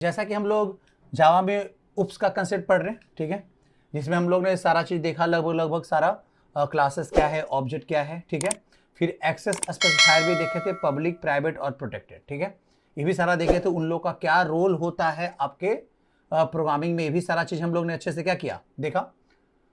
जैसा कि हम लोग जावा में उप्स का कंसेप्ट पढ़ रहे हैं, ठीक है, जिसमें हम लोग ने सारा चीज देखा, लगभग सारा क्लासेस क्या है, ऑब्जेक्ट क्या है, ठीक है। फिर एक्सेस स्पेसिफायर भी देखे थे, पब्लिक, प्राइवेट और प्रोटेक्टेड, ठीक है। ये भी सारा देखे थे, उन लोग का क्या रोल होता है आपके प्रोग्रामिंग में। ये भी सारा चीज हम लोग ने अच्छे से क्या किया, देखा।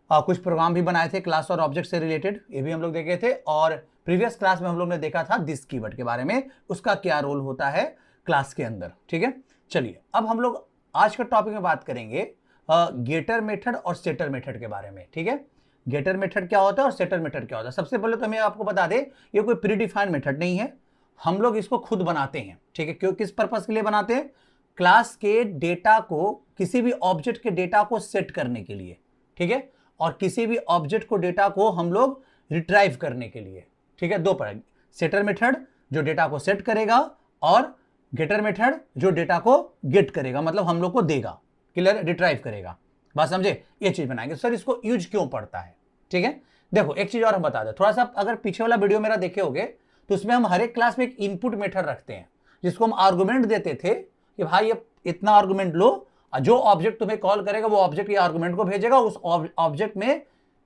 कुछ प्रोग्राम भी बनाए थे क्लास और ऑब्जेक्ट से रिलेटेड, ये भी हम लोग देखे थे। और प्रीवियस क्लास में हम लोग ने देखा था दिस कीवर्ड के बारे में, उसका क्या रोल होता है क्लास के अंदर, ठीक है। चलिए अब हम लोग आज का टॉपिक में बात करेंगे गेटर मेथड और सेटर मेथड के बारे में, ठीक है। गेटर मेथड क्या होता है और सेटर मेथड क्या होता है। सबसे पहले तो मैं आपको बता दें, ये कोई प्री डिफाइंड मेथड नहीं है, हम लोग इसको खुद बनाते हैं, ठीक है। क्यों, किस पर्पस के लिए बनाते हैं? क्लास के डेटा को, किसी भी ऑब्जेक्ट के डेटा को सेट करने के लिए, ठीक है, और किसी भी ऑब्जेक्ट को, डेटा को हम लोग रिट्राइव करने के लिए, ठीक है। दो पर, सेटर मेथड जो डेटा को सेट करेगा और गेटर मेथड जो डेटा को गेट करेगा, मतलब हम लोग को देगा, क्लियर, रिट्राइव करेगा। बात समझे? ये चीज बनाएंगे। सर इसको यूज क्यों पड़ता है, ठीक है। देखो एक चीज और हम बता दें, थोड़ा सा अगर पीछे वाला वीडियो मेरा देखे होगे तो उसमें हम हर एक क्लास में एक इनपुट मेथड रखते हैं, जिसको हम आर्गुमेंट देते थे कि भाई ये इतना आर्गुमेंट लो, जो ऑब्जेक्ट तुम्हें कॉल करेगा वो ऑब्जेक्ट ये आर्गुमेंट को भेजेगा, उस ऑब्जेक्ट में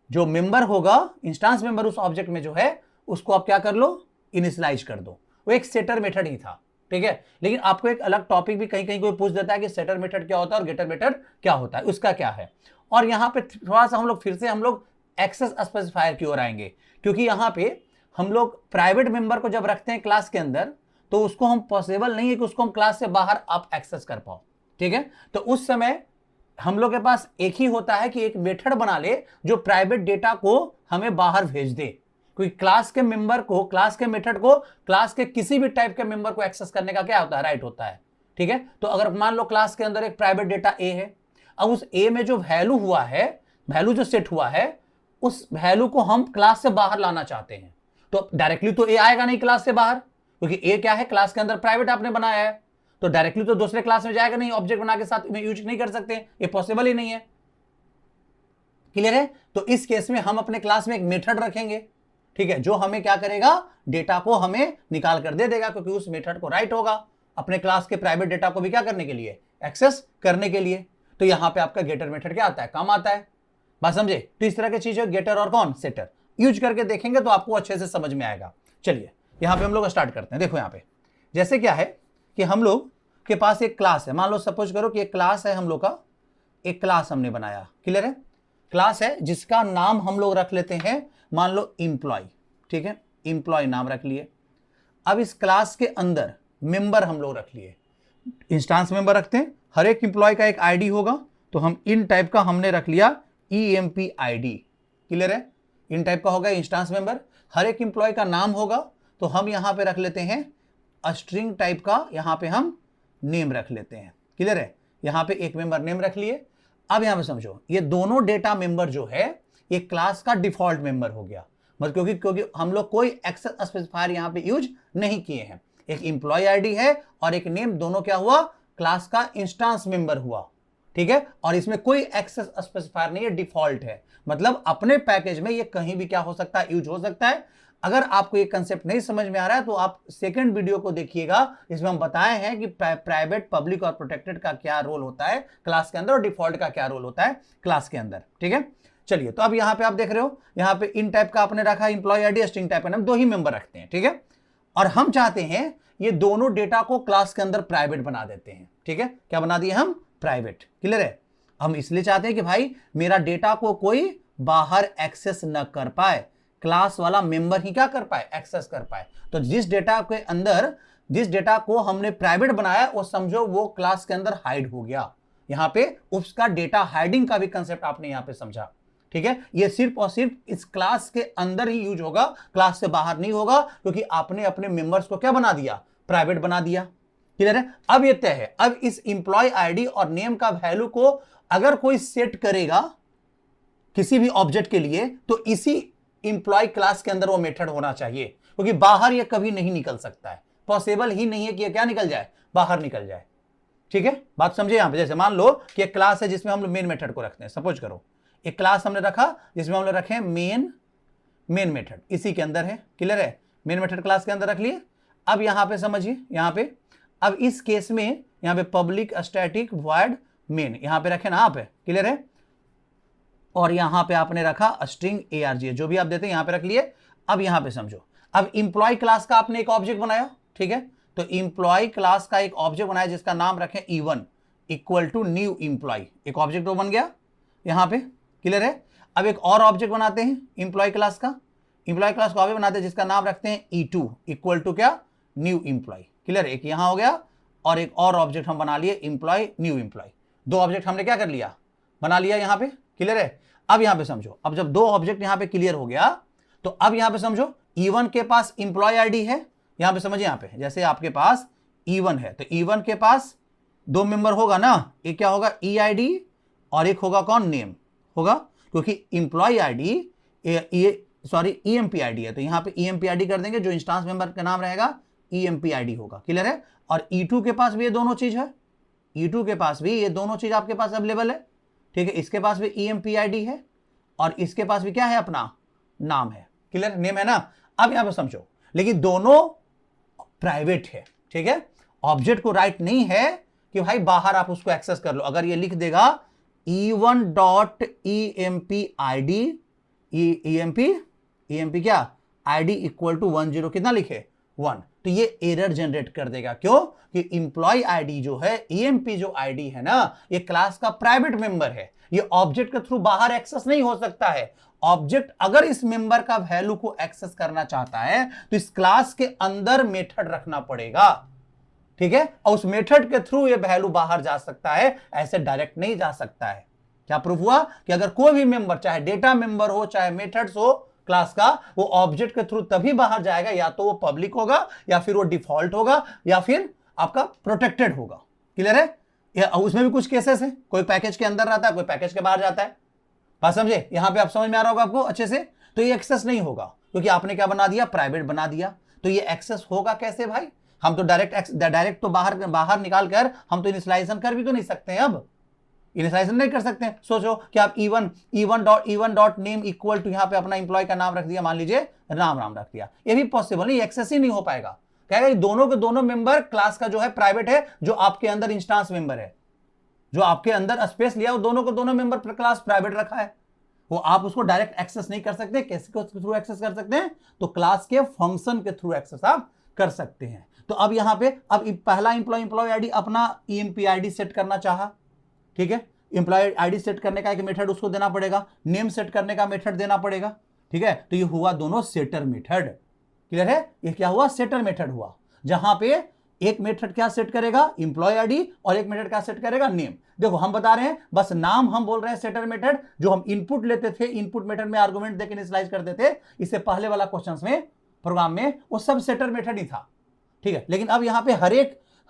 जो मेंबर होगा, इंस्टेंस मेंबर उस ऑब्जेक्ट में जो है, उसको आप क्या कर लो, इनिशियलाइज कर दो। वो एक सेटर मेथड ही था, ठीक है। लेकिन आपको एक अलग टॉपिक भी कहीं कहीं कोई पूछ देता है कि सेटर मेथड क्या होता है और गेटर मेथड क्या होता है, उसका क्या है। और यहां पे थोड़ा सा हम लोग फिर से हम लोग एक्सेस स्पेसिफायर की ओर आएंगे, क्योंकि यहां पे हम लोग प्राइवेट मेंबर को जब रखते हैं क्लास के अंदर, तो उसको हम पॉसिबल नहीं है कि उसको हम क्लास से बाहर आप एक्सेस कर पाओ, ठीक है। तो उस समय हम लोग के पास एक ही होता है कि एक मेथड बना ले जो प्राइवेट डेटा को हमें बाहर भेज दे। क्योंकि क्लास के मेंबर को, क्लास के मेथड को, क्लास के किसी भी टाइप के मेंबर को एक्सेस करने का क्या होता है, राइट होता है, ठीक है। तो अगर मान लो क्लास के अंदर एक प्राइवेट डेटा ए है, अब उस ए में जो वैल्यू हुआ है, वैल्यू जो सेट हुआ है, उस वैल्यू को हम क्लास से बाहर लाना चाहते हैं, तो डायरेक्टली तो ए आएगा नहीं क्लास से बाहर, क्योंकि ए क्या है, क्लास के अंदर प्राइवेट आपने बनाया है, तो डायरेक्टली तो दूसरे क्लास में जाएगा नहीं, ऑब्जेक्ट बना के साथ में यूज नहीं कर सकते, ये पॉसिबल ही नहीं है, क्लियर है। तो इस केस में हम अपने क्लास में एक मेथड रखेंगे, ठीक है, जो हमें क्या करेगा, डेटा को हमें निकाल कर दे देगा, क्योंकि उस मेथड को राइट होगा अपने क्लास के प्राइवेट डेटा को भी क्या करने के लिए, एक्सेस करने के लिए। तो यहां पे आपका गेटर मेथड क्या आता है, काम आता है। बात समझे? तो इस तरह की चीज है गेटर और कौन, सेटर। यूज करके देखेंगे तो आपको अच्छे से समझ में आएगा। चलिए यहां पे हम लोग स्टार्ट करते हैं। देखो यहां पे जैसे क्या है कि हम लोग के पास एक क्लास है, मान लो सपोज करो कि एक क्लास है हम लोग का, एक क्लास हमने बनाया, क्लियर है, क्लास है जिसका नाम हम लोग रख लेते हैं, मान लो इंप्लॉय, ठीक है, इंप्लॉय नाम रख लिए। अब इस क्लास के अंदर मेंबर हम लोग रख लिए, इंस्टेंस मेंबर रखते हैं, हर एक इंप्लॉय का एक आईडी होगा, तो हम इन टाइप का हमने रख लिया EMP ID, क्लियर है, इन टाइप का होगा इंस्टेंस मेंबर। हर एक इंप्लॉय का नाम होगा, तो हम यहां पे रख लेते हैं स्ट्रिंग टाइप का, यहां पे हम नेम रख लेते हैं, क्लियर है, यहां पे एक मेंबर नेम रख लिए। अब यहां पे समझो, ये दोनों डेटा मेंबर जो है ये क्लास का डिफॉल्ट मेंबर हो गया, मतलब क्योंकि हम लोग कोई एक्सेस स्पेसिफायर यहां पे यूज नहीं किए हैं। एक इंप्लॉय आईडी है और एक नेम, दोनों क्या हुआ, क्लास का इंस्टेंस मेंबर हुआ, ठीक है। और इसमें कोई एक्सेस स्पेसिफायर नहीं है, डिफॉल्ट है, मतलब अपने पैकेज में ये कहीं भी क्या हो सकता है, यूज हो सकता है। अगर आपको ये कंसेप्ट नहीं समझ में आ रहा है तो आप सेकंड वीडियो को देखिएगा, इसमें हम बताए हैं कि प्राइवेट, पब्लिक और प्रोटेक्टेड का क्या रोल होता है क्लास के अंदर और डिफॉल्ट का क्या रोल होता है क्लास के अंदर, ठीक है। चलिए तो अब यहां पे आप देख रहे हो, यहां पे इन टाइप का आपने रखा इंप्लॉय आईडी, स्ट्रिंग टाइप का नाम, दो ही मेंबर रखते हैं, ठीक है। और हम चाहते हैं ये दोनों डेटा को क्लास के अंदर प्राइवेट बना देते हैं, ठीक है, क्या बना दिए हम, प्राइवेट, क्लियर है। हम इसलिए चाहते हैं कि भाई मेरा डेटा को कोई बाहर एक्सेस न कर पाए, क्लास वाला मेंबर ही क्या कर पाए, एक्सेस कर पाए। तो जिस डेटा के अंदर, जिस डेटा को हमने प्राइवेट बनाया, वो समझो वो क्लास के अंदर हाइड हो गया। यहां पे उसका डेटा हाइडिंग का भी कंसेप्ट आपने यहां पे समझा, ठीक है। ये सिर्फ और सिर्फ इस क्लास के अंदर ही यूज होगा, क्लास से बाहर नहीं होगा, क्योंकि आपने अपने मेंबर्स को क्या बना दिया, प्राइवेट बना दिया, क्लियर है। अब ये तय है, अब इस इंप्लॉय आईडी और नेम का वैल्यू को अगर कोई सेट करेगा किसी भी ऑब्जेक्ट के लिए, तो इसी इंप्लॉय क्लास के अंदर वो मेथड होना चाहिए, क्योंकि बाहर ये कभी नहीं निकल सकता है, पॉसिबल ही नहीं है कि ये क्या निकल जाए, बाहर निकल जाए, ठीक है। बात समझे? यहां पे जैसे मान लो कि एक क्लास है जिसमें हम लोग मेन मेथड को रखते हैं, सपोज करो एक क्लास हमने रखा जिसमें हम लोग रखे मेन मेथड, इसी के अंदर है, क्लियर है, मेन मेथड क्लास के अंदर रख लिए। अब यहां पे समझिए, यहां पे अब इस केस में यहां पे पब्लिक स्टैटिक वॉइड मेन यहां पे रखे ना आप, क्लियर है, और यहां पे आपने रखा स्ट्रिंग arg, जो भी आप देते हैं यहां पे रख लिए। अब यहां पे समझो, अब इंप्लॉय क्लास का आपने एक ऑब्जेक्ट बनाया, ठीक है, तो इंप्लॉय क्लास का एक ऑब्जेक्ट बनाया जिसका नाम रखें E1 equal to new employee, एक ऑब्जेक्ट तो बन गया यहां पे, क्लियर है। अब एक और ऑब्जेक्ट बनाते हैं इंप्लॉय क्लास का, इंप्लॉय क्लास को ऑब्जेक्ट बनाते हैं जिसका नाम रखते हैं E2 इक्वल टू क्या, न्यू इंप्लॉय, क्लियर, एक यहां हो गया और एक और ऑब्जेक्ट हम बना लिए इंप्लॉय न्यू इंप्लॉय, दो ऑब्जेक्ट हमने क्या कर लिया, बना लिया यहां पे, क्लियर है। अब यहां पे समझो, अब जब दो ऑब्जेक्ट यहां पे क्लियर हो गया तो अब यहां पे समझो E1 के पास इंप्लॉय आईडी है, यहां पे समझिए, यहां पे जैसे आपके पास E1 है तो E1 के पास दो मेंबर होगा ना, एक क्या होगा EID और एक होगा कौन, नेम होगा, क्योंकि employee ID sorry EMP ID है, तो यहां पे EMP आईडी कर देंगे, जो इंस्टांस मेंबर का नाम रहेगा EMP आईडी होगा, क्लियर है। और E2 के पास भी ये दोनों चीज है, E2 के पास भी ये दोनों चीज आपके पास अवेलेबल है, ठीक है, इसके पास भी EMP आईडी है और इसके पास भी क्या है, अपना नाम है, क्लियर, नेम है ना। अब यहां पे समझो, लेकिन दोनों प्राइवेट है, ठीक है, ऑब्जेक्ट को राइट नहीं है कि भाई बाहर आप उसको एक्सेस कर लो। अगर ये लिख देगा E1 dot EMP ID, EMP क्या आईडी इक्वल टू 10 कितना लिखे 1, तो ये एरर जनरेट कर देगा, क्यों कि इंप्लॉय आईडी जो है, EMP जो आईडी है ना, ये क्लास का प्राइवेट मेंबर है, ये ऑब्जेक्ट के थ्रू बाहर एक्सेस नहीं हो सकता है। ऑब्जेक्ट अगर इस मेंबर का वैल्यू को एक्सेस करना चाहता है तो इस क्लास के अंदर मेथड रखना पड़ेगा, ठीक है, और उस मेथड के थ्रू ये वैल्यू बाहर जा सकता है, ऐसे डायरेक्ट नहीं जा सकता है। क्या प्रूफ हुआ कि अगर कोई भी मेंबर, चाहे डेटा मेंबर हो चाहे मेथड्स हो क्लास का, वो ऑब्जेक्ट के थ्रू तभी बाहर जाएगा, या तो वो पब्लिक होगा या फिर वो डिफॉल्ट होगा या फिर आपका प्रोटेक्टेड होगा, क्लियर है। उसमें भी कुछ केसेस है, कोई पैकेज के अंदर रहता है, कोई पैकेज के बाहर जाता है, बात समझे, यहां पे आप समझ में आ रहा होगा आपको अच्छे से। तो ये एक्सेस नहीं होगा क्योंकि आपने क्या बना दिया, प्राइवेट बना दिया, तो ये एक्सेस होगा कैसे भाई, हम तो डायरेक्ट तो बाहर निकाल कर हम तो इनिशियलाइजेशन कर भी तो नहीं सकते हैं, अब इनिशियलाइजेशन नहीं कर सकते हैं। सोचो कि आप E1 dot name equal to यहां पे अपना इंप्लॉय का नाम रख दिया, मान लीजिए राम रख दिया, ये भी पॉसिबल नहीं, एक्सेस ही नहीं हो पाएगा। कहेगा दोनों के दोनों मेंबर क्लास का जो है प्राइवेट है, जो आपके अंदर इंस्टांस मेंबर है, जो आपके अंदर स्पेस लिया, वो दोनों को दोनों मेंबर क्लास प्राइवेट रखा है, वो आप उसको डायरेक्ट एक्सेस नहीं कर सकते। कैसे के थ्रू एक्सेस कर सकते हैं, तो क्लास के फंक्शन के थ्रू एक्सेस आप कर सकते हैं। तो अब यहां पे अब पहला इंप्लॉय आईडी अपना EMP आईडी सेट करना चाहा, ठीक है, इंप्लॉय आईडी सेट करने का एक मेथड उसको देना पड़ेगा, नेम सेट करने का मेथड देना पड़ेगा, ठीक है, तो ये हुआ दोनों सेटर मेथड, क्लियर है, ये क्या हुआ, सेटर मेथड हुआ, जहां पे एक मेथड क्या सेट करेगा, इंप्लॉय आईडी, और एक मेथड क्या सेट करेगा, नेम। देखो हम बता रहे हैं, बस नाम हम बोल रहे हैं सेटर मेथड, जो हम इनपुट लेते थे, इनपुट मेथड में आर्गुमेंट देकर इनिशियलाइज करते थे, इससे पहले वाला क्वेश्चंस में प्रोग्राम में वो सब सेटर मेथड ही था, ठीक है। लेकिन अब यहां पे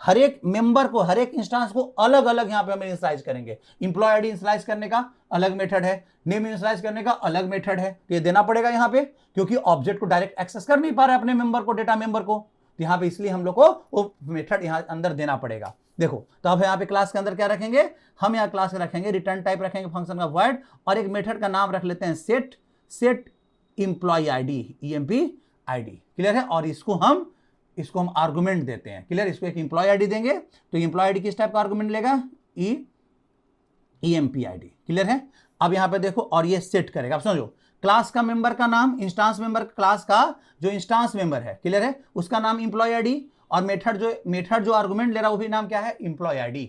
हर एक मेंबर को, हर एक इंस्टांस को अलग अलग यहां पे हम इनिशियलाइज करेंगे। इंप्लॉय आईडी इनिशियलाइज करने का अलग मेथड है, नेम इनिशियलाइज करने का अलग मेथड है, तो ये देना पड़ेगा यहां पे, क्योंकि ऑब्जेक्ट को डायरेक्ट एक्सेस कर नहीं पा रहा है अपने मेंबर को, डेटा मेंबर को, तो यहां पे इसलिए हम लोग को वो मेथड यहां अंदर देना पड़ेगा। देखो तो अब यहां पे क्लास के अंदर क्या रखेंगे, हम यहां क्लास में रखेंगे रिटर्न टाइप रखेंगे फंक्शन का वॉइड, और एक मेथड का नाम रख लेते हैं set employee ID EMP ID, clear है, और इसको हम आर्गुमेंट देते हैं, क्लियर, इसको एक इंप्लॉय आईडी देंगे, तो इंप्लॉय आईडी किस टाइप का आर्गुमेंट लेगा, EMP आईडी, क्लियर है। अब यहां पे देखो, और ये सेट करेगा, अब समझो, क्लास का मेंबर का नाम, इंस्टांस मेंबर क्लास का जो इंस्टांस मेंबर है, क्लियर है, उसका नाम इंप्लॉय आईडी, और मेथड जो आर्गुमेंट ले रहा है वो भी नाम क्या है, इंप्लॉय आईडी,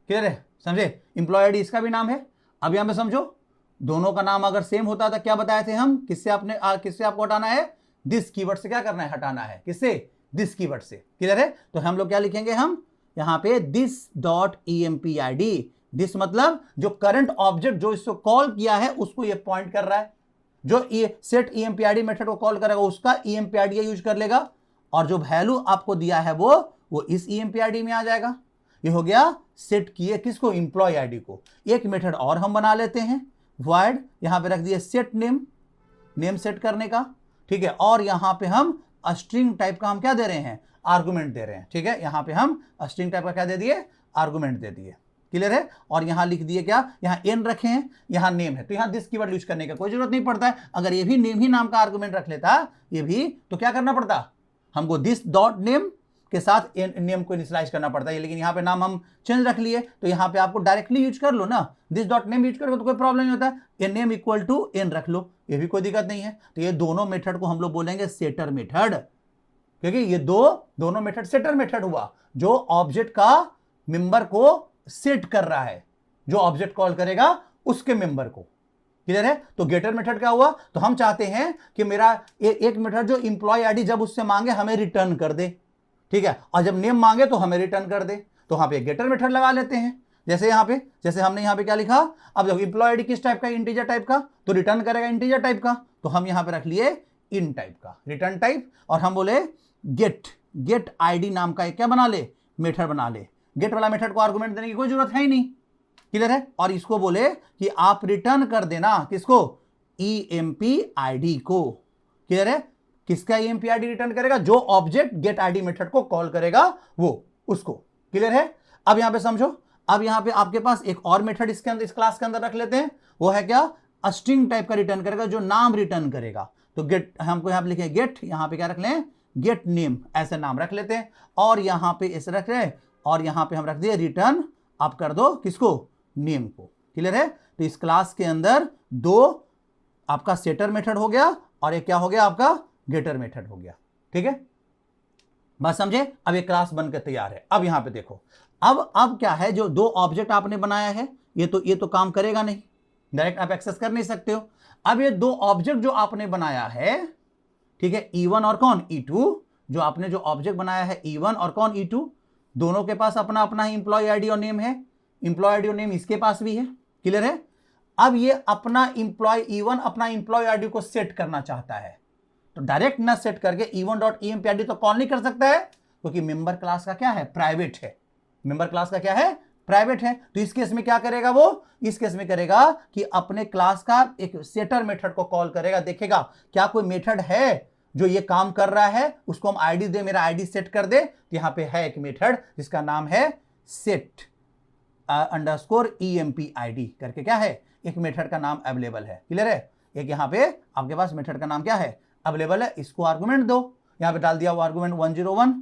क्लियर है, समझे, इंप्लॉय आईडी इसका भी नाम है। अब यहां पे समझो, दोनों का नाम अगर सेम होता था, क्या बताए थे हम, किससे आपको हटाना है, दिस कीवर्ड से क्या करना है, हटाना है, किससे, दिस कीवर्ड से, क्लियर है। तो हम लोग क्या लिखेंगे, हम यहां पे this dot EMP ID, this मतलब जो करंट ऑब्जेक्ट जो इसको कॉल किया है उसको ये पॉइंट कर रहा है, जो सेट EMP आईडी मेथड को कॉल करेगा उसका EMP आईडी यूज कर लेगा, और जो वैल्यू आपको दिया है वो इस EMP आईडी में आ जाएगा। ये हो गया सेट किए किसको, इंप्लॉय आईडी को। एक मेथड और हम बना लेते हैं, वॉइड, यहां पे रख दिए सेट नेम सेट करने का, ठीक है, और यहां पे हम स्ट्रिंग टाइप का हम क्या दे रहे हैं, आर्गुमेंट दे रहे हैं, ठीक है, यहां पे हम स्ट्रिंग टाइप का क्या दे दिए, आर्गुमेंट दे दिए, क्लियर है। और यहां लिख दिए क्या, यहां n रखे हैं, यहां नेम है, तो यहां दिस कीवर्ड यूज करने का कोई जरूरत नहीं पड़ता है। अगर ये भी नेम ही नाम का आर्गुमेंट रख लेता ये भी, तो क्या करना पड़ता हमको, दिस डॉट नेम के साथ नेम को इनिशियलाइज करना पड़ता है, लेकिन यहाँ पे नाम हम चेंज रख लिए तो यहाँ पे आपको डायरेक्टली यूज कर लो ना, दिस डॉट नेम यूज करोगे तो कोई प्रॉब्लम नहीं होता है, N name equal to N रख लो, ये भी कोई दिक्कत नहीं है। तो ये दोनों मेथड को हम लोग बोलेंगे सेटर मेथड, क्योंकि ये दोनों मेथड सेटर मेथड हुआ, जो ऑब्जेक्ट का मेंबर को सेट कर रहा है, जो ऑब्जेक्ट कॉल करेगा उसके मेंबर को। क्लियर है? तो गेटर मेथड क्या हुआ, तो हम चाहते हैं कि मेरा एक मेथड जो इंप्लॉय आईडी जब उससे मांगे हमें रिटर्न कर दे, ठीक है, और जब नेम मांगे तो हमें रिटर्न कर दे, तो वहां पे गेटर मेथड लगा लेते हैं। जैसे यहाँ पे, जैसे हमने यहाँ पे क्या लिखा, अब जब इंप्लॉय आईडी किस टाइप का, इंटीजर टाइप का, तो रिटर्न करेगा इंटीजर टाइप का, तो हम यहाँ पे रख लिए इन टाइप का रिटर्न टाइप, और हम बोले गेट आईडी नाम का एक क्या बना ले, मेथड बना ले। गेट वाला मेथड को आर्गुमेंट देने की कोई जरूरत है ही नहीं। क्लियर है? और इसको बोले कि आप रिटर्न कर देना किसको, ईएमपी आईडी को। क्लियर है? किसका ईएमपी आईडी रिटर्न करेगा, जो ऑब्जेक्ट गेट आईडी मेथड को कॉल करेगा वो, उसको। क्लियर है? अब यहां पे समझो, अब यहां पे आपके पास एक और मेथड इसके अंदर, इस क्लास के अंदर रख लेते हैं, वो है क्या, स्ट्रिंग टाइप का रिटर्न करेगा, जो नाम रिटर्न करेगा। तो गेट, हमको यहां पे लिखे गेट, यहां पे क्या रख लें, गेट नेम, ऐसे नाम रख लेते हैं, और यहां पे ऐसे रख रहे, और यहां पे हम रख दिए रिटर्न, आप कर दो किसको, नेम को। क्लियर है? तो इस क्लास के अंदर दो आपका सेटर मेथड हो गया, और एक क्या हो गया, आपका गेटर मेथड हो गया। ठीक है, बात समझे? अब ये क्लास बनकर तैयार है। अब यहां पे देखो, अब क्या है, जो दो ऑब्जेक्ट आपने बनाया है, ये तो काम करेगा नहीं, डायरेक्ट आप एक्सेस कर नहीं सकते हो। अब ये दो ऑब्जेक्ट जो आपने बनाया है, ठीक है, E1 और कौन, E2, जो आपने जो ऑब्जेक्ट बनाया है E1 और कौन, E2, दोनों के पास अपना अपना ही इंप्लॉय आईडी और नेम है, इंप्लॉय आईडी और नेम इसके पास भी है। क्लियर है? अब ये अपना इंप्लॉय E1 अपना इंप्लॉय आईडी को सेट करना चाहता है, तो डायरेक्ट ना सेट करके E1.empid तो कॉल नहीं कर सकता है, क्योंकि मेंबर क्लास का क्या है, प्राइवेट है। मेंबर क्लास का क्या है, प्राइवेट है। तो इस केस में क्या करेगा वो, इस केस में करेगा कि अपने क्लास का एक सेटर मेथड को कॉल करेगा, देखेगा क्या कोई मेथड है जो ये काम कर रहा है, उसको हम आईडी दे, मेरा आईडी सेट कर दे। तो यहां पे है एक मेथड जिसका नाम है सेट अंडरस्कोर empid करके, क्या है, एक मेथड का नाम अवेलेबल है। क्लियर है? एक यहाँ पे आपके पास मेथड का नाम क्या है, अवेलेबल है, इसको आर्गुमेंट दो, यहां पे डाल दिया वो आर्गुमेंट 101।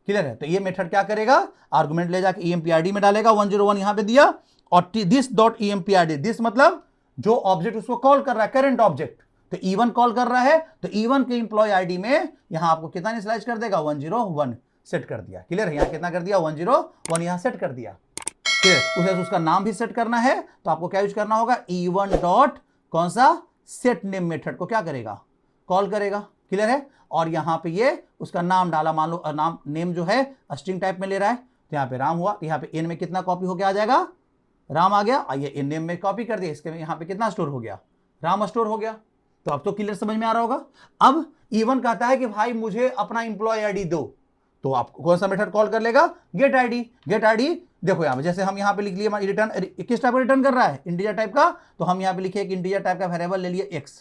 क्लियर है? तो ये मेथड क्या करेगा, आर्गुमेंट ले जाके empid में डालेगा, 101 यहां पे दिया, और दिस डॉट empid, दिस मतलब जो ऑब्जेक्ट उसको कॉल कर रहा है, करंट ऑब्जेक्ट, तो E1 कॉल कर रहा है, तो E1 के इंप्लॉय आईडी में यहां आपको कितना इनिशियलाइज कर देगा, 101 सेट कर दिया। क्लियर है? यहां कितना कर दिया, 101 यहां सेट कर दिया। उसे उसका नाम भी सेट करना है, तो आपको क्या यूज करना होगा, E1 डॉट कौन सा, सेट नेम मेथड को क्या करेगा, कॉल करेगा। क्लियर है? और यहां पे ये उसका नाम डाला, मान लो नाम, नेम जो है स्ट्रिंग टाइप में ले रहा है, तो यहां पे राम हुआ, तो यहां पे एन में कितना कॉपी होके आ जाएगा, राम आ गया, आइए इन नेम में कॉपी कर दिया, इसके में यहां पे कितना स्टोर हो गया, राम स्टोर हो गया। तो अब तो क्लियर समझ में आ रहा होगा। अब E1 कहता है कि भाई मुझे अपना इंप्लॉय आईडी दो, तो आपको कौन सा मेथड कॉल कर लेगा, गेट आईडी। गेट आईडी देखो यहां पे, जैसे हम यहां पे लिख लिए रिटर्न, किस टाइप का रिटर्न कर रहा है, इंटीजर टाइप का, तो हम यहां पे लिखे एक इंटीजर टाइप का वेरिएबल ले लिए x।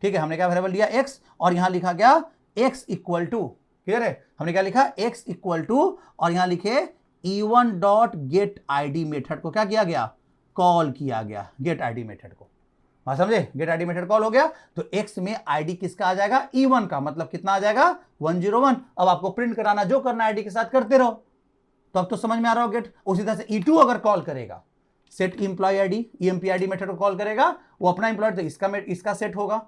ठीक है, हमने क्या वेरिएबल लिया x, और यहां लिखा क्या, x इक्वल टू, क्लियर है, हमने क्या लिखा, x इक्वल टू, और यहां लिखे E1 dot gate ID method को क्या किया गया, कॉल किया गया, गेट आईडी मेथड को। हाँ समझे, गेट आईडी मेथड कॉल हो गया, तो x में आईडी किसका आ जाएगा, E1 का, मतलब कितना आ जाएगा, 101। अब आपको प्रिंट कराना, जो करना आईडी के साथ करते रहो। तो अब तो समझ में आ रहा हो गेट। उसी तरह से E2 अगर कॉल करेगा, set employee ID, empid method को कॉल करेगा, वो अपना इंप्लॉय, तो इसका सेट होगा।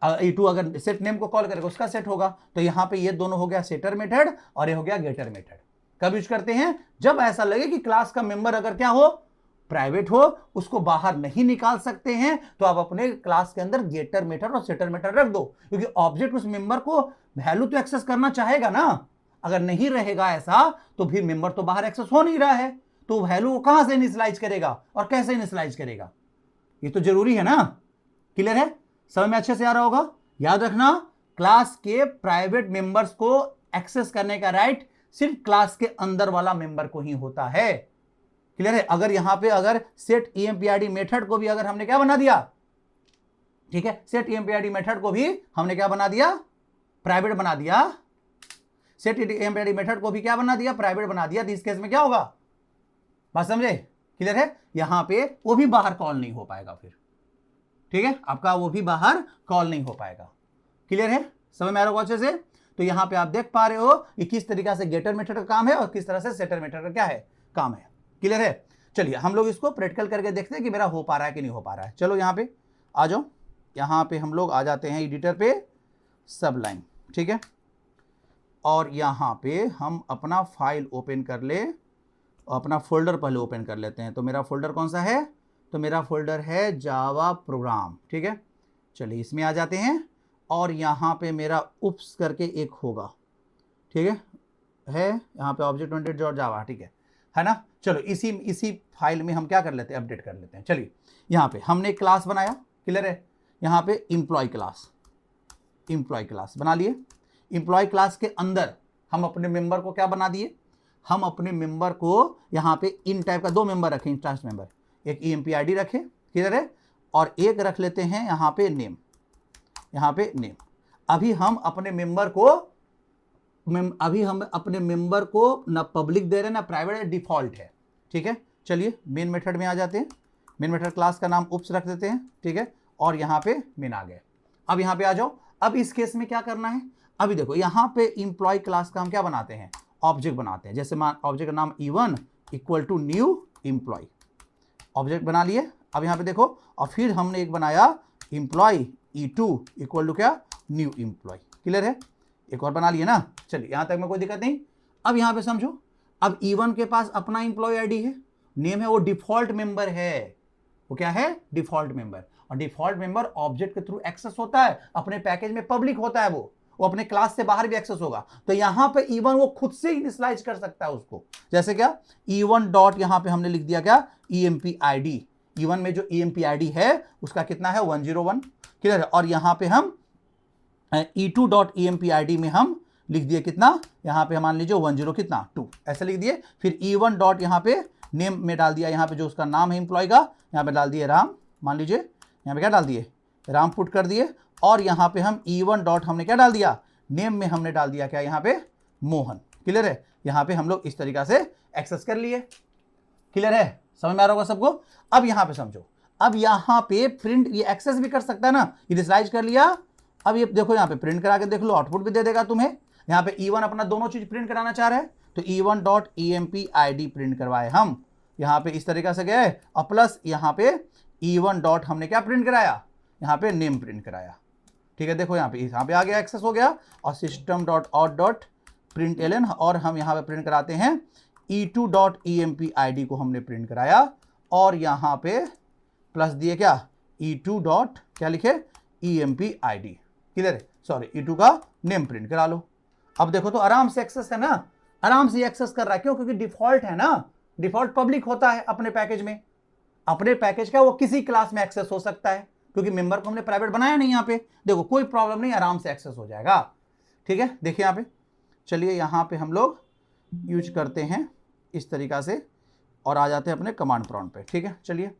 E2 अगर सेट नेम को कॉल करेगा, उसका सेट होगा। तो यहां पे ये दोनों हो गया सेटर मेथड, और ये हो गया गेटर मेथड। कब यूज करते हैं, जब ऐसा लगे कि क्लास का मेंबर अगर क्या हो, प्राइवेट हो, उसको बाहर नहीं निकाल सकते हैं, तो आप अपने क्लास के अंदर गेटर मेथड और सेटर मेथड रख दो, क्योंकि ऑब्जेक्ट उस मेंबर को वैल्यू तो एक्सेस करना चाहेगा ना। अगर नहीं रहेगा ऐसा, तो फिर मेंबर तो बाहर एक्सेस हो नहीं रहा है, तो वैल्यू कहां से इनिशियलाइज करेगा और कैसे इनिशियलाइज करेगा, ये तो जरूरी है ना। क्लियर है? समझ में अच्छे से आ रहा होगा। याद रखना, क्लास के प्राइवेट मेंबर्स को एक्सेस करने का राइट सिर्फ क्लास के अंदर वाला मेंबर को ही होता है। क्लियर है? अगर यहां पे अगर सेट empid मेथड को भी अगर हमने क्या बना दिया, ठीक है, सेट empid मेथड को भी हमने क्या बना दिया, प्राइवेट बना दिया, सेट empid मेथड को भी क्या बना दिया, प्राइवेट बना दिया, तो इस केस में क्या होगा, बात समझे। क्लियर है? यहां पे वो भी बाहर कॉल नहीं हो पाएगा फिर। ठीक है, आपका वो भी बाहर कॉल नहीं हो पाएगा। क्लियर है? समझ में आ रहा होगा अच्छे से। तो यहाँ पे आप देख पा रहे हो कि किस तरीके से गेटर मेथड का काम है और किस तरह से सेटर मेथड का क्या है काम है। क्लियर है? चलिए हम लोग इसको प्रैक्टिकल करके देखते हैं कि मेरा हो पा रहा है कि नहीं हो पा रहा है। चलो यहाँ पे आ जाओ, यहाँ पे हम लोग आ जाते हैं एडिटर पे, सबलाइन, ठीक है। और यहाँ पे हम अपना फाइल ओपन कर ले, अपना फोल्डर पहले ओपन कर लेते हैं। तो मेरा फोल्डर कौन सा है? तो मेरा फोल्डर है जावा प्रोग्राम, ठीक है। चलिए इसमें आ जाते हैं और यहाँ पे मेरा उप्स करके एक होगा, ठीक है यहाँ पे ऑब्जेक्ट ओरिएंटेड डॉट जावा, ठीक है ना। चलो इसी फाइल में हम क्या कर लेते हैं, अपडेट कर लेते हैं। चलिए यहाँ पे हमने क्लास बनाया, क्लियर है। यहाँ पे एम्प्लॉय क्लास बना लिए। एम्प्लॉय क्लास के अंदर हम अपने मेंबर को क्या बना दिए, हम अपने मेंबर को यहाँ पे इन टाइप का 2 मेंबर रखें, इंस्टेंस मेंबर, एक EMP ID रखें, क्लियर है, और एक रख लेते हैं यहाँ पे नेम, यहाँ पे नेम। अभी हम अपने मेंबर को ना पब्लिक दे रहे हैं ना प्राइवेट है, डिफॉल्ट है, ठीक है। चलिए मेन मेथड में आ जाते हैं। मेन मेथड क्लास का नाम उप्स रख देते हैं, ठीक है, और यहाँ पे मेन आ गए। अब यहाँ पे आ जाओ। अब इस केस में क्या करना है, अभी देखो यहाँ पे एम्प्लॉय क्लास का हम क्या बनाते हैं, ऑब्जेक्ट बनाते हैं। जैसे ऑब्जेक्ट का नाम E1 equal to new employ, object बना लिए। अब यहाँ पे देखो, और फिर हमने एक बनाया एम्प्लॉय E2 इक्वल टू क्या, न्यू एम्प्लॉय, क्लियर है। एक और बना लिए ना। चलिए यहाँ तक में कोई दिक्कत नहीं। अब यहाँ पे समझो, अब E1 के पास अपना एम्प्लॉय ID है, नेम है, वो डिफॉल्ट मेंबर है। वो क्या है, डिफॉल्ट मेंबर। और डिफॉल्ट मेंबर ऑब्जेक्ट के थ्रू एक्सेस होता है, अपने पैकेज में पब्लिक होता है, वो अपने क्लास से बाहर भी एक्सेस होगा। तो यहाँ पे E1 वो खुद से इनिशियलाइज कर सकता है उसको। जैसे क्या, E1 डॉट यहाँ पे हमने लिख दिया क्या, EMP_ID। E1 में जो EMP_ID है उसका कितना है, 101, क्लियर है। और यहाँ पे हम E2 डॉट EMP_ID में हम लिख दिए कितना, यहाँ पे मान लीजिए 10 कितना 2, ऐसे लिख दिए। फिर E1 डॉट यहाँ पे नेम में डाल दिया, यहाँ पे जो उसका नाम है एम्प्लॉय का, यहाँ पे डाल दिए राम, मान लीजिए यहाँ पे क्या डाल दिए, राम पुट कर दिए। और यहाँ पे हम E1 डॉट हमने क्या डाल दिया, नेम में हमने डाल दिया क्या, यहाँ पे मोहन, क्लियर है। यहाँ पे हम लोग इस तरीका से एक्सेस कर लिए, क्लियर है, समझ में आ रहा होगा सबको। अब यहाँ पे समझो, अब यहाँ पे प्रिंट, ये एक्सेस भी कर सकता है ना, इनिशियलाइज कर लिया। अब ये देखो यहाँ पे प्रिंट करा के देख लो, आउटपुट भी दे देगा तुम्हें। यहाँ पे E1 अपना दोनों चीज प्रिंट कराना चाह रहा है, तो E1 डॉट EMP_ID प्रिंट करवाए हम, यहाँ पे इस तरीका से गए। और प्लस यहाँ पे E1 डॉट हमने क्या प्रिंट कराया, यहाँ पे नेम प्रिंट कराया, ठीक है। देखो यहाँ पे आ गया, एक्सेस हो गया। और system dot out dot println, और हम यहाँ पे प्रिंट कराते हैं E2 डॉट EMP_ID को हमने प्रिंट कराया। और यहाँ पे प्लस दिए क्या, E2 डॉट क्या लिखे, EMP_ID, क्लियर है, सॉरी E2 का नेम प्रिंट करा लो। अब देखो तो आराम से एक्सेस है ना, आराम से एक्सेस कर रहा है। क्यों? क्योंकि डिफॉल्ट है ना, डिफॉल्ट पब्लिक होता है अपने पैकेज में। अपने पैकेज का वो किसी क्लास में एक्सेस हो सकता है, क्योंकि मेंबर को हमने प्राइवेट बनाया नहीं। यहाँ पे देखो कोई प्रॉब्लम नहीं, आराम से एक्सेस हो जाएगा, ठीक है। देखिए यहाँ पे, चलिए यहाँ पे हम लोग यूज करते हैं इस तरीका से और आ जाते हैं अपने कमांड प्रॉम्प्ट पे, ठीक है। चलिए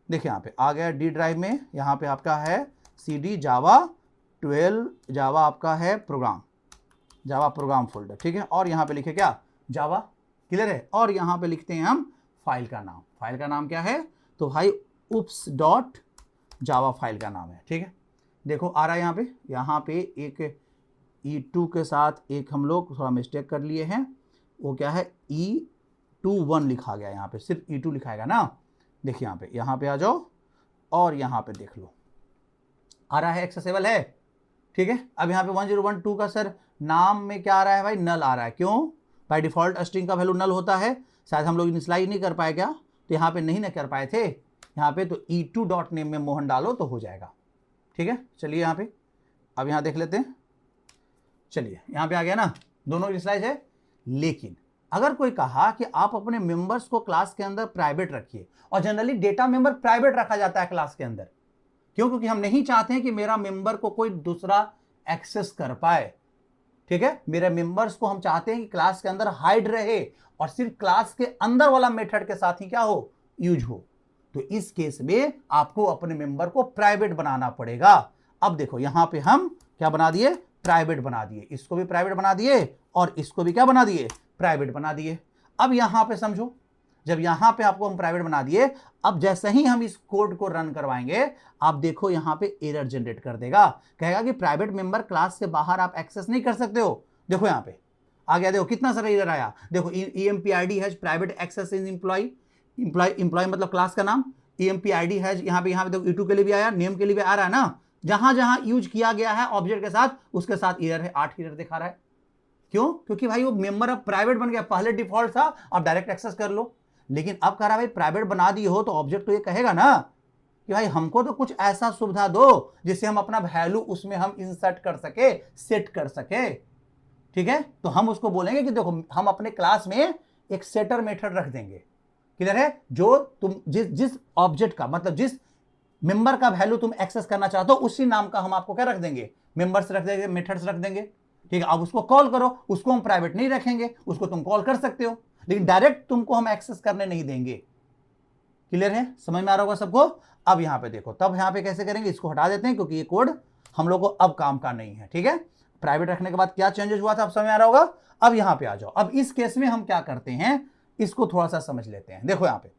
देखिए यहाँ पे आ गया डी ड्राइव में, यहाँ पे आपका है CD जावा 12, जावा आपका है प्रोग्राम, जावा प्रोग्राम फोल्डर, ठीक है। और यहाँ पे लिखे क्या, जावा, क्लियर है। और यहाँ पे लिखते हैं हम फाइल का नाम, फाइल का नाम क्या है, तो भाई उप्स डॉट जावा फाइल का नाम है, ठीक है। देखो आ रहा है यहाँ पे एक E2 के साथ एक हम लोग थोड़ा मिस्टेक कर लिए हैं, वो क्या है E21 लिखा गया, यहाँ पे सिर्फ E2 लिखाएगा ना। देखिए यहाँ पे आ जाओ और यहाँ पे देख लो, आ रहा है एक्सेसिबल है, ठीक है। अब यहाँ पे 1012 का सर नाम में क्या आ रहा है भाई, नल आ रहा है। क्यों? बाय डिफॉल्ट स्ट्रिंग का वैल्यू नल होता है, शायद हम लोग इनिशियलाइज नहीं कर पाए क्या, तो यहाँ पे नहीं ना कर पाए थे यहाँ पे। तो E2 डॉट नेम में मोहन डालो तो हो जाएगा, ठीक है। चलिए यहाँ पे अब यहाँ देख लेते हैं, चलिए यहाँ पे आ गया ना, दोनों इनिशियलाइज है। लेकिन अगर कोई कहा कि आप अपने मेंबर्स को क्लास के अंदर प्राइवेट रखिए, और जनरली डेटा मेंबर प्राइवेट रखा जाता है क्लास के अंदर, क्यों? क्योंकि हम नहीं चाहते हैं कि मेरा मेंबर को कोई दूसरा एक्सेस कर पाए, ठीक है। मेरे मेंबर्स को हम चाहते हैं कि क्लास के अंदर हाइड रहे और सिर्फ क्लास के अंदर वाला मेथड के साथ ही क्या हो, यूज हो। तो इस केस में आपको अपने मेंबर को प्राइवेट बनाना पड़ेगा। अब देखो यहाँ पे हम क्या बना दिए, प्राइवेट बना दिए, इसको भी प्राइवेट बना दिए और इसको भी क्या बना दिए, प्राइवेट बना दिए। अब यहाँ पे समझो, जब यहां पे आपको हम प्राइवेट बना दिए, अब जैसे ही हम इस कोड को रन करवाएंगे, आप देखो यहां पे एरर जनरेट कर देगा, कहेगा कि प्राइवेट मेंबर क्लास से बाहर आप एक्सेस नहीं कर सकते हो। देखो यहां पे आ गया, देखो कितना सारा एरर आया। देखो EMPID has private access in employ मतलब क्लास का नाम। EMPID हैज यहाँ पे देखो E2 के लिए भी आया, नेम के लिए भी आ रहा है ना। जहां जहां यूज किया गया है ऑब्जेक्ट के साथ, उसके साथ एरर है, 8 एरर दिखा रहा है। क्यों? क्योंकि भाई वो मेंबर अब प्राइवेट बन गया, पहले डिफॉल्ट था, अब डायरेक्ट एक्सेस कर लो। लेकिन अब कह रहा भाई प्राइवेट बना दिए हो तो ऑब्जेक्ट तो ये कहेगा ना कि भाई हमको तो कुछ ऐसा सुविधा दो जिससे हम अपना वैल्यू उसमें हम इंसर्ट कर सके, सेट कर सके। ठीक है, तो हम उसको बोलेंगे कि देखो हम अपने क्लास में एक सेटर मेथड रख देंगे। क्लियर है? जो तुम जिस ऑब्जेक्ट का मतलब जिस मेंबर का वैल्यू तुम एक्सेस करना चाहते हो उसी नाम का हम आपको क्या रख देंगे, मेंबर्स रख देंगे, मेथड्स रख देंगे। ठीक है, अब उसको कॉल करो, उसको हम प्राइवेट नहीं रखेंगे, उसको तुम कॉल कर सकते हो, लेकिन डायरेक्ट तुमको हम एक्सेस करने नहीं देंगे। क्लियर है? समझ में आ रहा होगा सबको? अब यहां पे देखो, तब यहां पे कैसे करेंगे, इसको हटा देते हैं क्योंकि ये कोड हम लोग को अब काम का नहीं है। ठीक है, प्राइवेट रखने के बाद क्या चेंजेस हुआ था अब समझ में आ रहा होगा। अब यहां पे आ जाओ, अब इस केस में हम क्या करते हैं इसको थोड़ा सा समझ लेते हैं। देखो यहां पे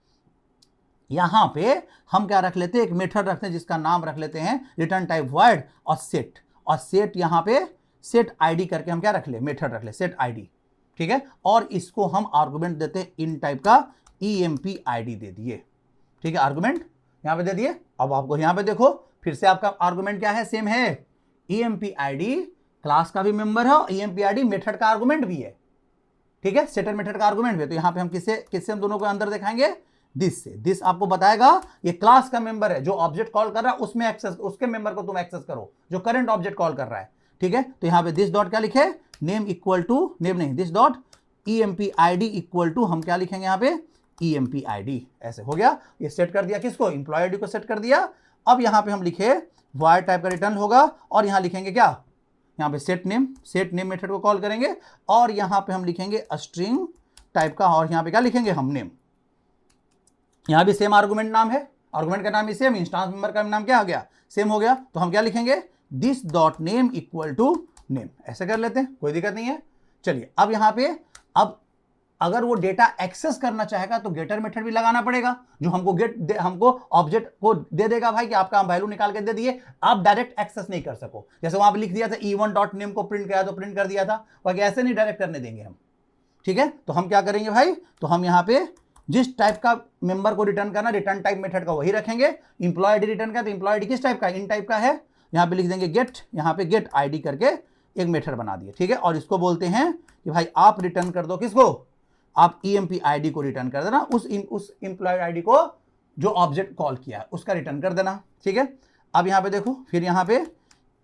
हम क्या रख लेते हैं, एक मेथड रखते हैं जिसका नाम रख लेते हैं रिटर्न टाइप वॉइड और सेट यहां पे सेट आईडी करके हम क्या रख ले, मेथड रख ले सेट आईडी। ठीक है, और इसको हम आर्गुमेंट देते हैं इन टाइप का EMPID दे दिए। ठीक है, आर्गुमेंट यहां पे दे दिए। अब आपको यहां पे देखो फिर से आपका आर्गुमेंट क्या है, सेम है। EMPID क्लास का भी मेंबर है और EMPID मेथड का आर्गुमेंट भी है। ठीक है, सेटर मेथड का आर्गुमेंट भी है। तो यहां पे हम किससे हम दोनों को अंदर दिखाएंगे, दिस से। दिस आपको बताएगा ये क्लास का मेंबर है, जो ऑब्जेक्ट कॉल कर रहा है उसमें एक्सेस, उसके मेंबर को तुम एक्सेस करो जो करंट ऑब्जेक्ट कॉल कर रहा है। ठीक है, तो यहां पे दिस डॉट क्या लिखे, नेम इक्वल टू, नेम नहीं, this dot EMPID equal to हम क्या लिखेंगे यहाँ पे, EMPID। ऐसे हो गया, ये सेट कर दिया किसको, एम्प्लॉय आईडी को सेट कर दिया। अब यहां पे हम लिखे वॉइड टाइप का रिटर्न होगा और यहां लिखेंगे क्या, यहाँ पे सेट नेम मेथड को कॉल करेंगे और यहां पे हम लिखेंगे स्ट्रिंग टाइप का और यहां पे क्या लिखेंगे हम नेम। यहां भी सेम आर्गुमेंट नाम है, आर्गुमेंट का नाम भी सेम, इंस्टांस मेंबर का नाम क्या हो गया, सेम हो गया। तो हम क्या लिखेंगे, this dot name equal to name. ऐसे कर लेते हैं, कोई दिक्कत नहीं है। चलिए अब यहां पे अब अगर वो डेटा एक्सेस करना चाहेगा तो गेटर मेथड भी लगाना पड़ेगा, जो हमको ऑब्जेक्ट को दे देगा भाई कि आपका वैल्यू निकाल के दे दिए, आप डायरेक्ट एक्सेस नहीं कर सको। जैसे वहां पे लिख दिया था E1 डॉट नेम को प्रिंट किया तो प्रिंट कर दिया था, बाकी ऐसे नहीं डायरेक्ट करने देंगे हम। ठीक है, तो हम क्या करेंगे भाई, तो हम यहाँ पे जिस टाइप का मेंबर को रिटर्न करना, रिटर्न टाइप मेथड का वही रखेंगे। इंप्लॉय आईडी रिटर्न का, तो इंप्लॉय आईडी किस टाइप का, इन टाइप का है। यहाँ पे लिख देंगे गेट, यहाँ पे गेट आईडी करके एक मेथड बना दिए। ठीक है, और इसको बोलते हैं कि भाई आप रिटर्न कर दो किसको, आप EMPID को रिटर्न कर देना, उस इंप्लॉय आईडी को जो ऑब्जेक्ट कॉल किया है उसका रिटर्न कर देना। ठीक है, अब यहाँ पे देखो, फिर यहाँ पे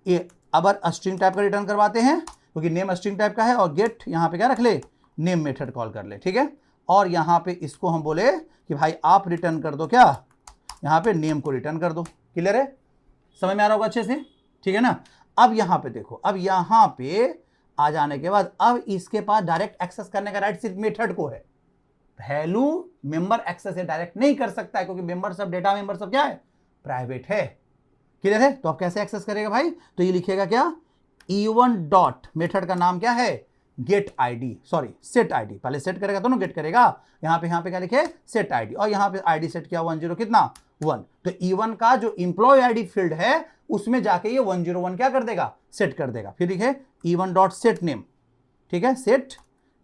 ये अब स्ट्रिंग टाइप का रिटर्न करवाते हैं क्योंकि नेम स्ट्रिंग टाइप का है, और गेट यहाँ पे क्या रख ले, नेम मेथड कॉल कर ले। ठीक है, और यहाँ पे इसको हम बोले कि भाई आप रिटर्न कर दो क्या, यहाँ पे नेम को रिटर्न कर दो। क्लियर है, समझ में आ रहा होगा अच्छे से। ठीक है ना, अब यहाँ पे देखो, अब यहाँ पे आ जाने के बाद अब इसके पास डायरेक्ट एक्सेस करने का राइट सिर्फ मेथड को है, वैल्यू मेंबर एक्सेस है डायरेक्ट नहीं कर सकता है क्योंकि मेंबर सब डेटा मेंबर सब क्या है, प्राइवेट है। क्लियर है, तो अब कैसे एक्सेस करेगा भाई, तो ये लिखेगा क्या, E1 डॉट मेथड का नाम क्या है, get ID, sorry set ID, पहले सेट करेगा तो ना गेट करेगा। यहाँ पे क्या लिखे, सेट आईडी, और यहाँ पे आईडी सेट किया 10 कितना 1, तो E1 का जो इंप्लॉय आईडी फील्ड है उसमें जाके ये 101 क्या कर देगा, सेट कर देगा। फिर लिखे E1 डॉट सेट नेम। ठीक है, सेट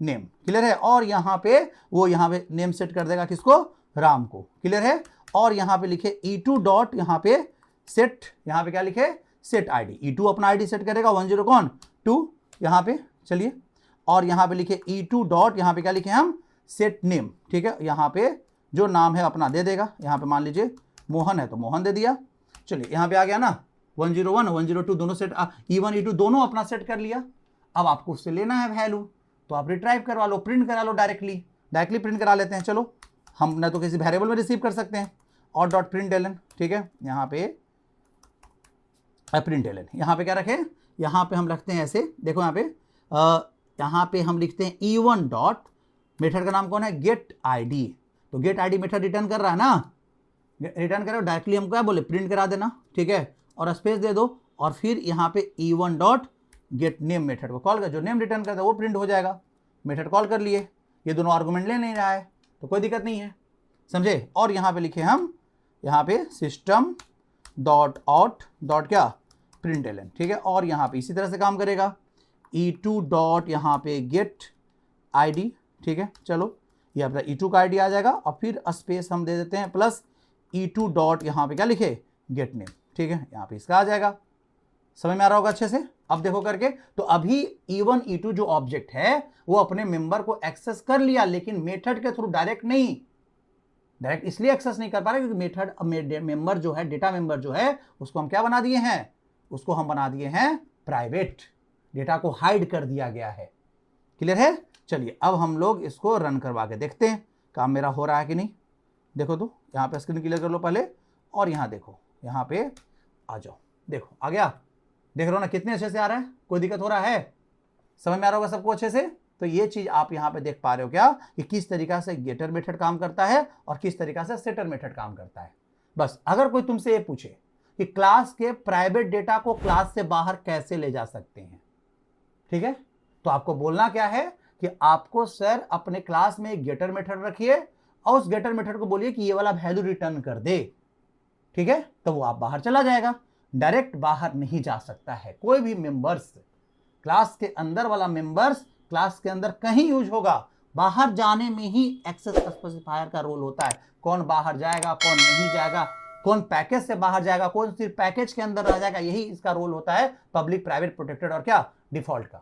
नेम। क्लियर है, और यहाँ पे वो यहाँ पे नेम सेट कर देगा किसको, राम को। क्लियर है, और यहाँ पे लिखे E2 डॉट यहाँ पे सेट, यहाँ पे क्या लिखे, सेट आईडी। E2 अपना आईडी सेट करेगा 10 कौन 2 यहाँ पे। चलिए, और यहाँ पे लिखे E2 डॉट यहाँ पे क्या लिखे हम, सेट नेम। ठीक है, यहाँ पे जो नाम है अपना दे देगा, यहाँ पे मान लीजिए मोहन है तो मोहन दे दिया। चलिए यहाँ पे आ गया ना 101 102 दोनों सेट, E1 E2 दोनों अपना सेट कर लिया। अब आपको उससे लेना है वैल्यू तो आप रिट्राइव करवा लो, प्रिंट करा लो, डायरेक्टली प्रिंट करा लेते हैं। चलो, हम ना तो किसी वेरिएबल में रिसीव कर सकते हैं, और डॉट प्रिंट एलन। ठीक है, यहाँ पे प्रिंट एलन, यहाँ पे क्या रखें, यहाँ पे हम रखते हैं ऐसे, देखो यहाँ पे हम लिखते हैं E1 डॉट मेथड का नाम कौन है, गेट आईडी। तो गेट आईडी मेथड रिटर्न कर रहा है ना, रिटर्न करो, डायरेक्टली हम क्या बोले, प्रिंट करा देना। ठीक है, और स्पेस दे दो, और फिर यहाँ पे E1 dot gate name method को कॉल कर, जो नेम रिटर्न करता है वो प्रिंट हो जाएगा। मेथड कॉल कर लिए, ये दोनों आर्गुमेंट ले नहीं रहा है, तो कोई दिक्कत नहीं है, समझे। और यहाँ पे लिखे हम, यहाँ पे सिस्टम डॉट आउट डॉट क्या println, ठीक है। और यहाँ पे इसी तरह से काम करेगा, e2 डॉट यहाँ पे गेट आईडी, ठीक है। चलो ये अपना e2 का आईडी आ जाएगा और फिर स्पेस हम दे देते हैं प्लस e2 डॉट यहाँ पे क्या लिखे गेट नेम, ठीक है। यहाँ पे इसका आ जाएगा, समझ में आ रहा होगा अच्छे से। अब देखो करके, तो अभी e1 e2 जो ऑब्जेक्ट है वो अपने मेंबर को एक्सेस कर लिया, लेकिन मेथड के थ्रू डायरेक्ट नहीं, डायरेक्ट इसलिए एक्सेस नहीं कर पा रहे क्योंकि मेथड मेंबर जो है, डेटा मेंबर जो है, उसको हम क्या बना दिए हैं, उसको हम बना दिए हैं प्राइवेट, डेटा को हाइड कर दिया गया है। क्लियर है। चलिए अब हम लोग इसको रन करवा के देखते हैं काम मेरा हो रहा है कि नहीं। देखो तो यहाँ पे स्क्रीन क्लियर कर लो पहले, और यहाँ देखो, यहाँ पे आ जाओ, देखो आ गया, देख रहे हो ना कितने अच्छे से आ रहा है, कोई दिक्कत हो रहा है, समझ में आ रहा होगा सबको अच्छे से। तो ये चीज आप यहाँ पे देख पा रहे हो क्या कि किस तरीका से गेटर मेथड काम करता है और किस तरीका से सेटर मेथड काम करता है। बस अगर कोई तुमसे ये पूछे कि क्लास के प्राइवेट डेटा को क्लास से बाहर कैसे ले जा सकते हैं, ठीक है, तो आपको बोलना क्या है कि आपको सर अपने क्लास में एक गेटर मेथड रखिए और उस गेटर मेथड को बोलिए कि ये वाला वैल्यू रिटर्न कर दे, ठीक है, तो वो आप बाहर चला जाएगा, डायरेक्ट बाहर नहीं जा सकता है। कोई भी मेंबर्स, क्लास के अंदर वाला मेंबर्स क्लास के अंदर कहीं यूज होगा, बाहर जाने में ही एक्सेस स्पेसिफायर का रोल होता है। कौन बाहर जाएगा, कौन नहीं जाएगा, कौन पैकेज से बाहर जाएगा, कौन सिर्फ पैकेज के अंदर रह जाएगा, यही इसका रोल होता है पब्लिक, प्राइवेट, प्रोटेक्टेड और क्या डिफॉल्ट का।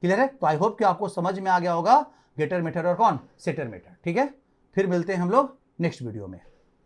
क्लियर है। तो आई होप कि आपको समझ में आ गया होगा गेटर मेथड और कौन सेटर मेथड, ठीक है। फिर मिलते हैं हम लोग नेक्स्ट वीडियो में।